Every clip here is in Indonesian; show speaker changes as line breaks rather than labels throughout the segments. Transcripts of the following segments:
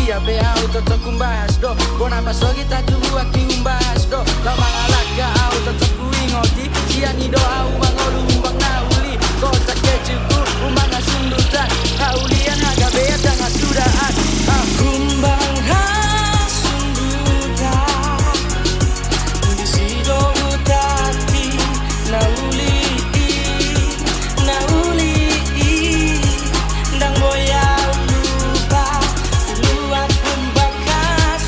dia beau toto kumbahas do bona paso kita tubuh aki umbahas do kau mangalaga au toto kuingoti siani do au mangolu umbang nauli kota kecilku umbang asundutan haulian haga bea tengah sudahan kumbang hasundutan di sido utati nauli ndang boya lupa luar pembakas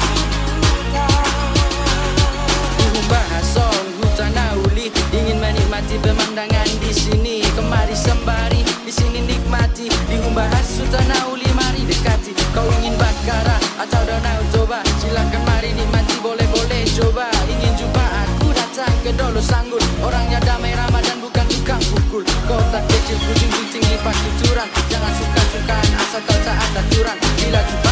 bahas soal hutan nauli ingin menikmati pemandangan di sini kemari sembari di sini nikmati dihubahas hutan nauli mari dekati kau ingin bakara atau danau toba silakan mari nikmati boleh coba ingin jumpa aku datang ke Dolo Sanggur orangnya damai ramah dan bukan tukang pukul kota kecil kucing lipat tuturan jangan suka-sukaan asal kau tak ada aturan bila jumpa